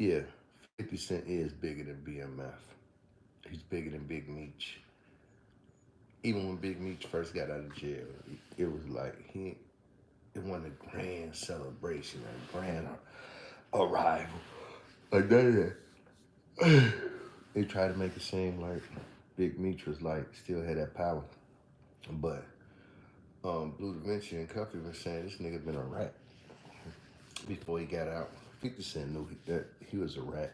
Yeah, 50 Cent is bigger than BMF. He's bigger than Big Meech. Even when Big Meech first got out of jail, it was like it wasn't a grand celebration, a grand arrival. Like that. They tried to make it seem like Big Meech was like still had that power. But Blue Da Vinci and Cuffy been saying this nigga been a rat before he got out. 50 Cent knew that he was a rat.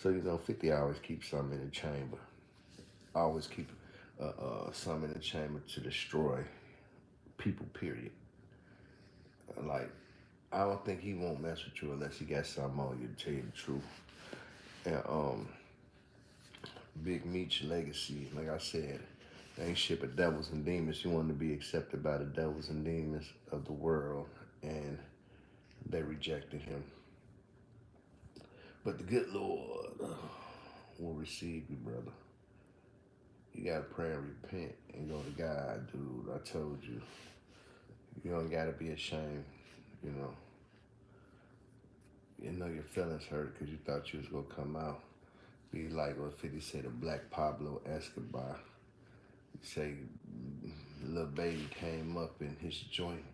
So, 50 always keeps something in the chamber. Always keep something in the chamber to destroy people, period. Like, I don't think he won't mess with you unless he got something on you, to tell you the truth. And Big Meech legacy, like I said, ain't shit but devils and demons. He wanted to be accepted by the devils and demons of the world, and they rejected him. But the good Lord will receive you, brother. You gotta pray and repent and go to God, dude. I told you. You don't gotta be ashamed, you know. You know your feelings hurt because you thought you was gonna come out. Be like what 50 said, a black Pablo Escobar. He say, little baby came up in his joint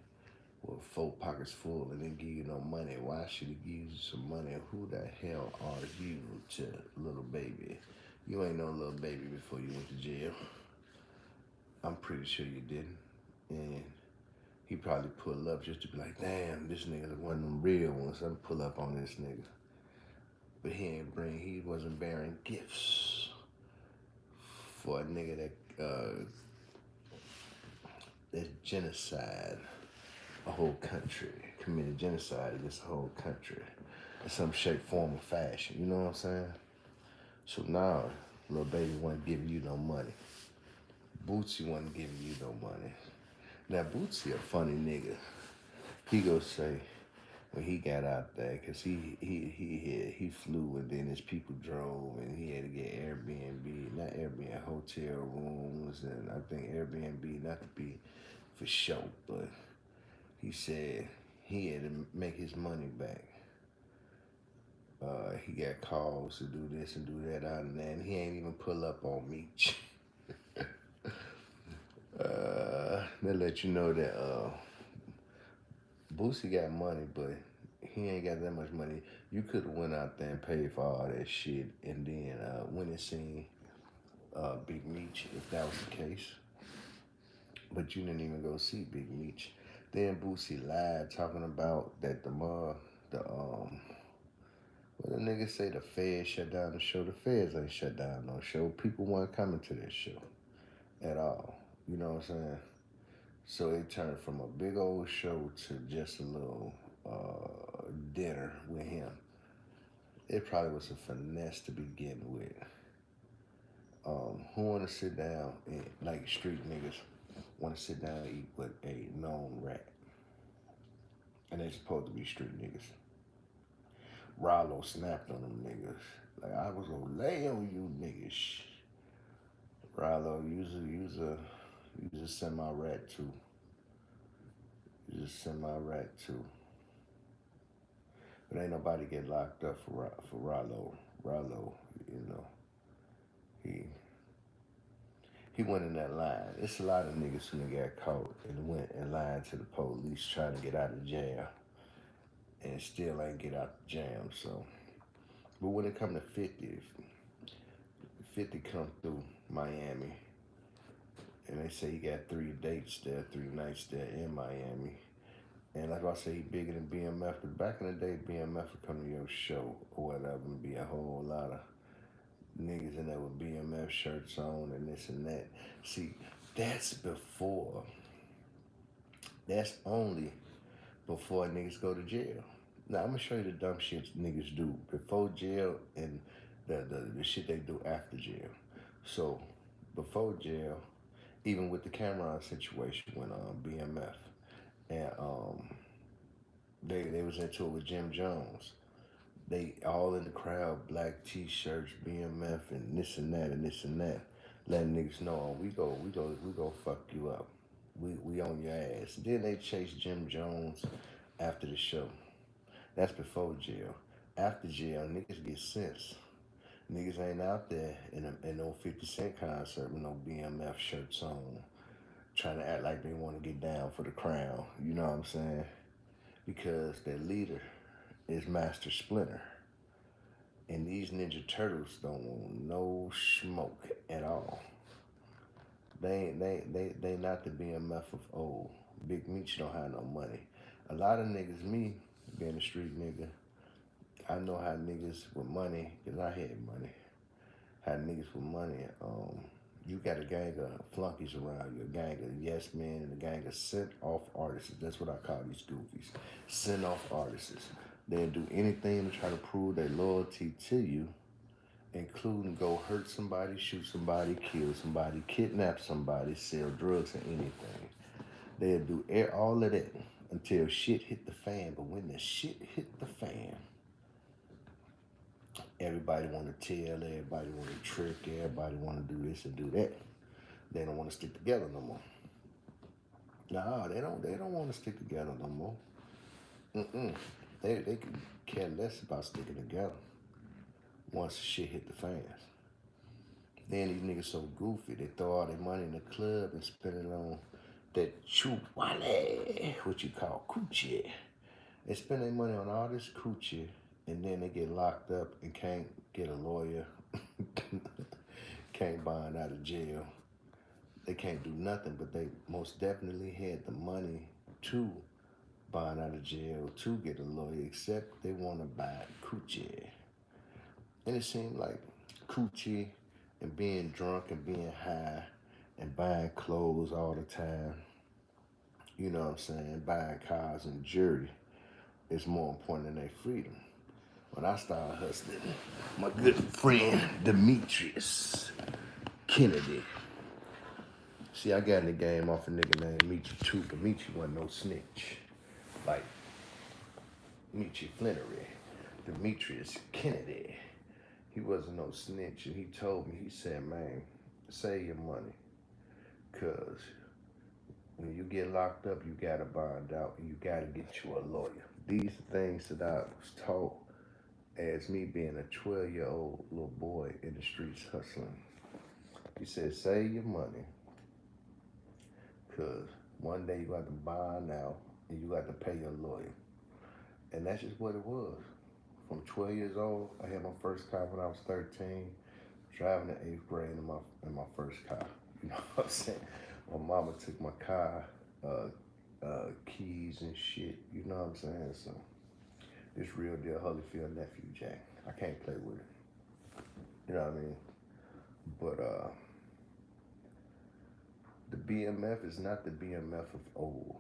with 4 pockets full and didn't give you no money. Why should he give you some money? Who the hell are you to little baby? You ain't no little baby before you went to jail. I'm pretty sure you didn't. And he probably pulled up just to be like, damn, this nigga one of them real ones. I'm pull up on this nigga. But he wasn't bearing gifts for a nigga that genocide a whole country, committed genocide against a whole country in some shape, form, or fashion. You know what I'm saying? So now, little baby wasn't giving you no money. Bootsy wasn't giving you no money. Now, Bootsy a funny nigga. He go say, when he got out there, because he flew and then his people drove and he had to get Airbnb, not Airbnb, hotel rooms, and I think Airbnb, not to be for show, but he said he had to make his money back. He got calls to do this and do that out and that, and he ain't even pull up on Meech. They let you know that Boosie got money, but he ain't got that much money. You could have went out there and paid for all that shit and then went and seen Big Meech if that was the case. But you didn't even go see Big Meech. Then Boosie lied talking about that what the nigga say, the feds shut down the show. The feds ain't shut down no show. People weren't coming to this show at all. You know what I'm saying? So it turned from a big old show to just a little dinner with him. It probably was a finesse to begin with. Who want to sit down and, like street niggas, want to sit down and eat with a known rat? And they supposed to be street niggas. Rollo snapped on them niggas. Like, I was gonna lay on you niggas. Rollo, you's a semi-rat too. You's a semi-rat too. But ain't nobody get locked up for Rollo. Rollo, you know, he went in that line. It's a lot of niggas who got caught and went and lied to the police trying to get out of jail and still ain't get out the jam. So, but when it come to 50, 50 come through Miami, and they say he got 3 dates there, 3 nights there in Miami. And like I say, he bigger than BMF, because back in the day, BMF would come to your show or whatever and be a whole lot of niggas in there with BMF shirts on and this and that. See, that's only before niggas go to jail. Now, I'm gonna show you the dumb shit niggas do before jail and the shit they do after jail. So, before jail, even with the Cameron situation when BMF, and they was into it with Jim Jones. They all in the crowd, black t-shirts, BMF, and this and that and this and that, letting niggas know, we go fuck you up. We on your ass. Then they chased Jim Jones after the show. That's before jail. After jail, niggas get sense. Niggas ain't out there in no 50 Cent concert with no BMF shirts on, trying to act like they want to get down for the crown. You know what I'm saying? Because their leader is Master Splinter. And these Ninja Turtles don't want no smoke at all. They not the BMF of old. Big Meech don't have no money. A lot of niggas, me being a street nigga, I know how niggas with money, because I had money, how niggas with money, you got a gang of flunkies around you, a gang of yes men and a gang of sent off artists. That's what I call these goofies. Sent off artists. They'll do anything to try to prove their loyalty to you, including go hurt somebody, shoot somebody, kill somebody, kidnap somebody, sell drugs or anything. They'll do all of that until shit hit the fan. But when the shit hit the fan, everybody want to tell, everybody want to trick, everybody want to do this and do that. They don't want to stick together no more. No, they don't want to stick together no more. They can care less about sticking together once shit hit the fans. Then these niggas so goofy, they throw all their money in the club and spend it on that chubale, what you call coochie. They spend their money on all this coochie, and then they get locked up and can't get a lawyer, can't bond out of jail. They can't do nothing, but they most definitely had the money to bond out of jail, to get a lawyer, except they want to buy coochie. And it seemed like coochie and being drunk and being high and buying clothes all the time, you know what I'm saying, buying cars and jewelry is more important than their freedom. When I started hustling, my good friend Demetrius Kennedy. See, I got in the game off a nigga named Michi too, but Michi wasn't no snitch. Like Michi Flannery, Demetrius Kennedy. He wasn't no snitch, and he told me, he said, man, save your money, because when you get locked up, you got to bond out, and you got to get you a lawyer. These are things that I was taught as me being a 12-year-old little boy in the streets hustling. He said, save your money, because one day you got to bond out, and you got to pay your lawyer. And that's just what it was. From 12 years old, I had my first car when I was 13, driving in 8th grade in my first car. You know what I'm saying? My mama took my car, keys and shit, you know what I'm saying? So, this real deal Holyfield nephew, Jack. I can't play with it. You know what I mean? But, the BMF is not the BMF of old.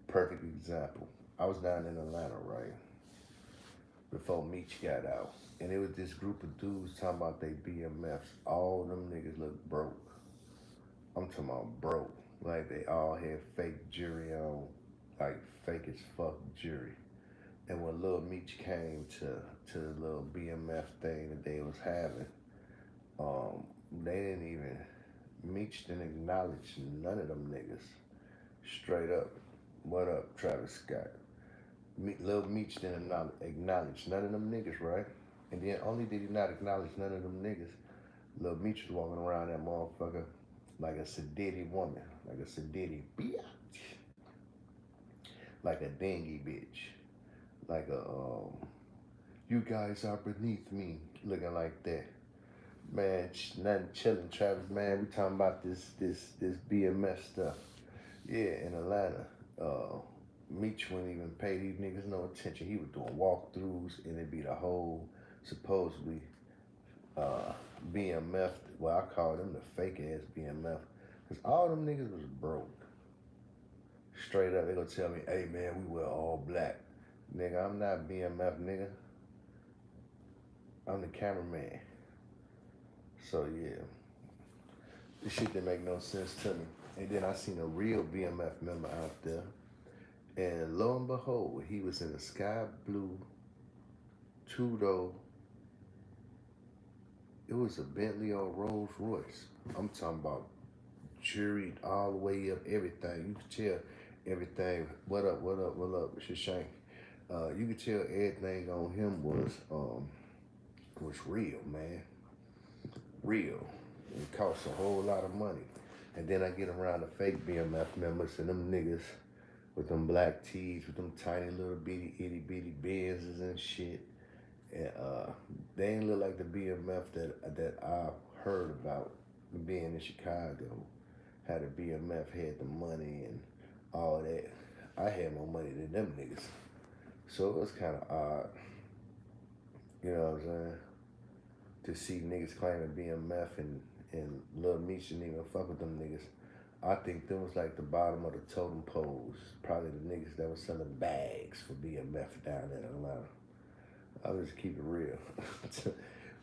Perfect example. I was down in Atlanta, right? Before Meech got out. And it was this group of dudes talking about they BMFs. All them niggas look broke. I'm talking about broke. Like they all had fake jewelry on, like fake as fuck jewelry. And when Lil Meech came to the little BMF thing that they was having, they didn't even, Meech didn't acknowledge none of them niggas. Straight up. What up, Travis Scott? Lil Meech didn't acknowledge none of them niggas, right? And then only did he not acknowledge none of them niggas, Lil Meech was walking around that motherfucker like a sedity woman, like a sedity bitch, like a dingy bitch, like a you guys are beneath me, looking like that. Man, nothing chilling, Travis. Man, we talking about this BMS stuff. Yeah, in Atlanta. Meech wouldn't even pay these niggas no attention. He was doing walkthroughs, and it'd be the whole supposedly BMF. Well, I call them the fake ass BMF, because all them niggas was broke. Straight up, they gonna tell me, hey man, we wear all black. Nigga, I'm not BMF, nigga. I'm the cameraman. So yeah, this shit didn't make no sense to me. And then I seen a real BMF member out there. And lo and behold, he was in a sky blue two-door. It was a Bentley or Rolls Royce. I'm talking about jewelry all the way up, everything. You could tell everything. What up, what up, what up? It's your Shank. You could tell everything on him was real, man. Real. It costs a whole lot of money. And then I get around the fake BMF members and them niggas with them black tees, with them tiny little bitty itty bitty Benzes and shit. And they ain't look like the BMF that I heard about being in Chicago. How the BMF had the money and all that. I had more money than them niggas. So it was kind of odd, you know what I'm saying, to see niggas claiming BMF and Lil Meech didn't even fuck with them niggas. I think them was like the bottom of the totem poles. Probably the niggas that was selling bags for BMF down in Atlanta. I'll just keep it real.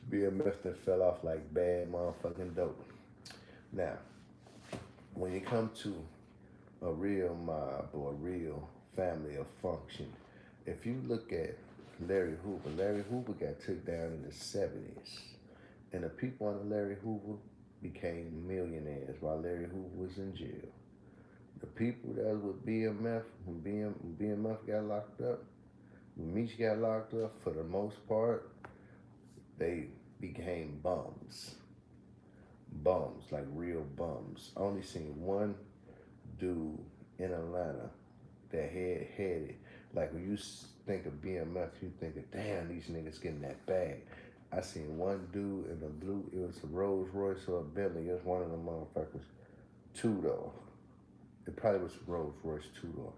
BMF that fell off like bad motherfucking dope. Now, when you come to a real mob or a real family or function, if you look at Larry Hoover got took down in the 70s. And the people under Larry Hoover became millionaires while Larry Hoover was in jail. The people that was with BMF, when BMF got locked up, when Meech got locked up, for the most part, they became bums. Bums, like real bums. I only seen one dude in Atlanta that had it. Like when you think of BMF, you think of, damn, these niggas getting that bag. I seen one dude in a blue, it was a Rolls Royce or a Bentley. It was one of them motherfuckers. Two-door. It probably was a Rolls Royce two-door.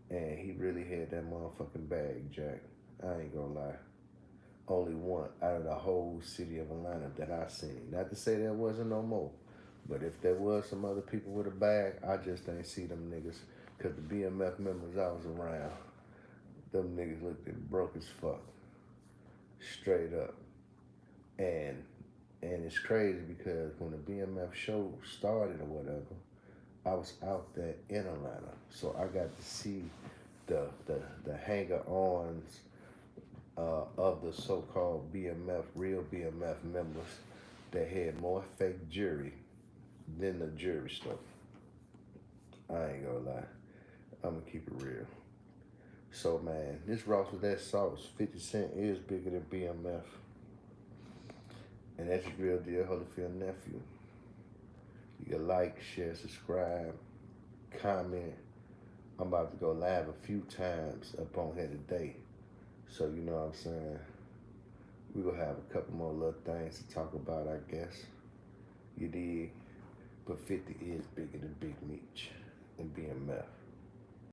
And he really had that motherfucking bag, Jack. I ain't gonna lie. Only one out of the whole city of Atlanta that I seen. Not to say there wasn't no more. But if there was some other people with a bag, I just ain't see them niggas. Cause the BMF members I was around, them niggas looked broke as fuck. Straight up. And it's crazy because when the BMF show started or whatever, I was out there in Atlanta. So I got to see the hanger-ons of the so-called BMF, real BMF members that had more fake jury than the jury stuff. I ain't gonna lie. I'm gonna keep it real. So man, this Ross with that sauce, 50 Cent is bigger than BMF. And that's your real deal Holyfield nephew. You can like, share, subscribe, comment. I'm about to go live a few times up on here today. So you know what I'm saying? We will have a couple more little things to talk about, I guess. You dig? But 50 is bigger than Big Meech and BMF.